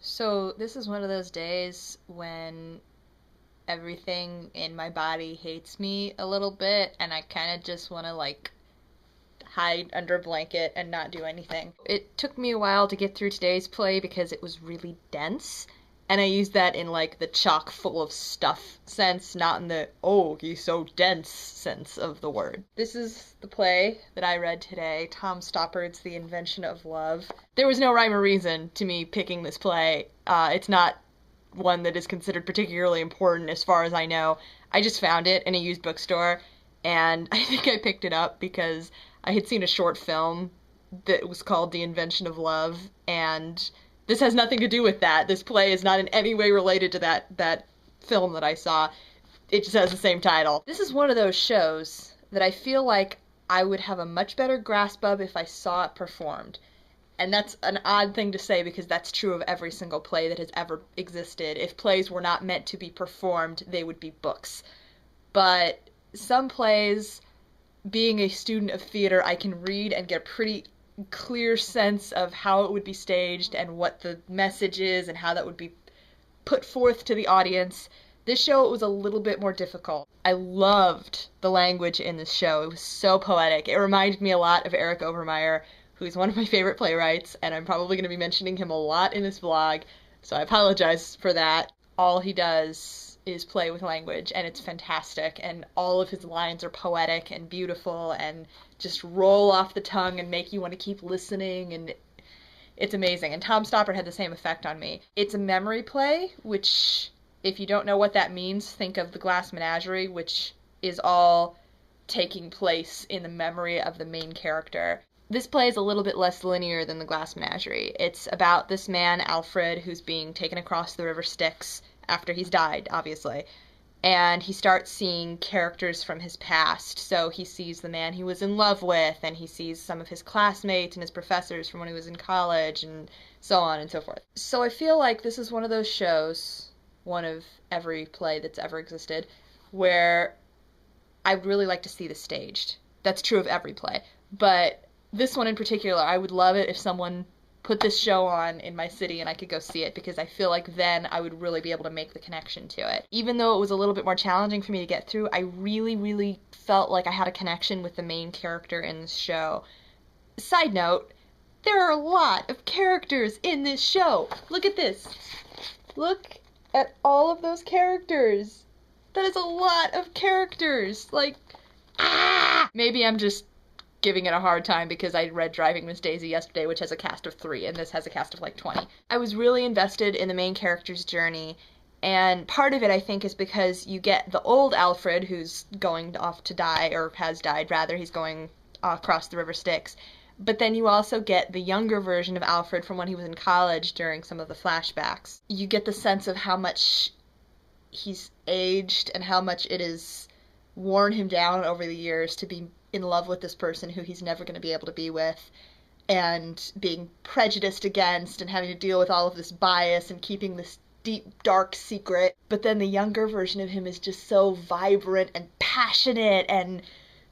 So this is one of those days when everything in my body hates me a little bit and I kind of just want to hide under a blanket and not do anything. It took me a while to get through today's play because it was really dense. And I use that in the chock full of stuff sense, not in the oh, he's so dense sense of the word. This is the play that I read today, Tom Stoppard's The Invention of Love. There was no rhyme or reason to me picking this play. It's not one that is considered particularly important as far as I know. I just found it in a used bookstore, and I think I picked it up because I had seen a short film that was called The Invention of Love, and this has nothing to do with that. This play is not in any way related to that film that I saw. It just has the same title. This is one of those shows that I feel like I would have a much better grasp of if I saw it performed. And that's an odd thing to say because that's true of every single play that has ever existed. If plays were not meant to be performed, they would be books. But some plays, being a student of theater, I can read and get a pretty clear sense of how it would be staged and what the message is and how that would be put forth to the audience. This show, it was a little bit more difficult. I loved the language in this show. It was so poetic. It reminded me a lot of Eric Overmyer, who's one of my favorite playwrights, and I'm probably going to be mentioning him a lot in this vlog, so I apologize for that. All he does is play with language, and it's fantastic, and all of his lines are poetic and beautiful and just roll off the tongue and make you want to keep listening, and it's amazing. And Tom Stoppard had the same effect on me. It's a memory play, which, if you don't know what that means, think of the Glass Menagerie, which is all taking place in the memory of the main character. This play is a little bit less linear than the Glass Menagerie. It's about this man, Alfred, who's being taken across the River Styx after he's died, obviously. And he starts seeing characters from his past. So he sees the man he was in love with, and he sees some of his classmates and his professors from when he was in college, and so on and so forth. So I feel like this is one of those shows, one of every play that's ever existed, where I'd really like to see this staged. That's true of every play. But this one in particular, I would love it if someone put this show on in my city and I could go see it, because I feel like then I would really be able to make the connection to it. Even though it was a little bit more challenging for me to get through, I really, really felt like I had a connection with the main character in this show. Side note, there are a lot of characters in this show. Look at this. Look at all of those characters. That is a lot of characters. Maybe I'm just giving it a hard time because I read Driving Miss Daisy yesterday, which has a cast of 3, and this has a cast of 20. I was really invested in the main character's journey, and part of it, I think, is because you get the old Alfred, who's going off to die, or has died, rather. He's going across the River Styx. But then you also get the younger version of Alfred from when he was in college during some of the flashbacks. You get the sense of how much he's aged and how much it has worn him down over the years to be in love with this person who he's never going to be able to be with, and being prejudiced against and having to deal with all of this bias and keeping this deep, dark secret. But then the younger version of him is just so vibrant and passionate and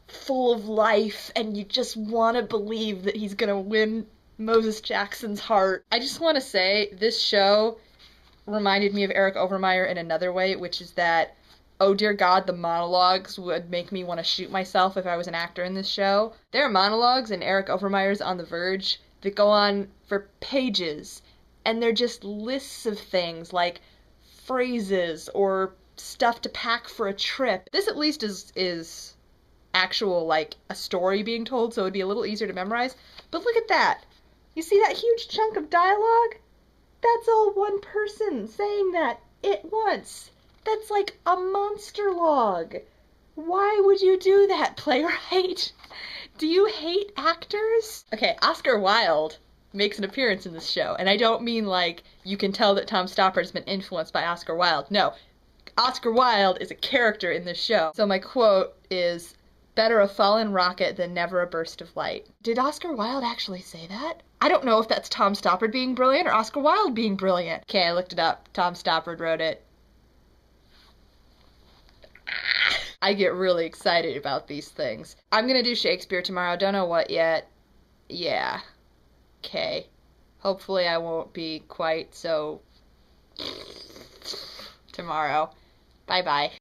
full of life, and you just want to believe that he's going to win Moses Jackson's heart. I just want to say, this show reminded me of Eric Overmyer in another way, which is that, oh dear God, the monologues would make me want to shoot myself if I was an actor in this show. There are monologues in Eric Overmyer's On the Verge that go on for pages, and they're just lists of things like phrases or stuff to pack for a trip. This at least is actual, a story being told, so it'd be a little easier to memorize. But look at that. You see that huge chunk of dialogue? That's all one person saying that at once. That's like a monster log. Why would you do that, playwright? Do you hate actors? Okay, Oscar Wilde makes an appearance in this show, and I don't mean you can tell that Tom Stoppard's been influenced by Oscar Wilde. No, Oscar Wilde is a character in this show. So my quote is, "Better a fallen rocket than never a burst of light." Did Oscar Wilde actually say that? I don't know if that's Tom Stoppard being brilliant or Oscar Wilde being brilliant. Okay, I looked it up. Tom Stoppard wrote it. I get really excited about these things. I'm gonna do Shakespeare tomorrow, don't know what yet. Yeah. Okay. Hopefully, I won't be quite so tomorrow. Bye bye.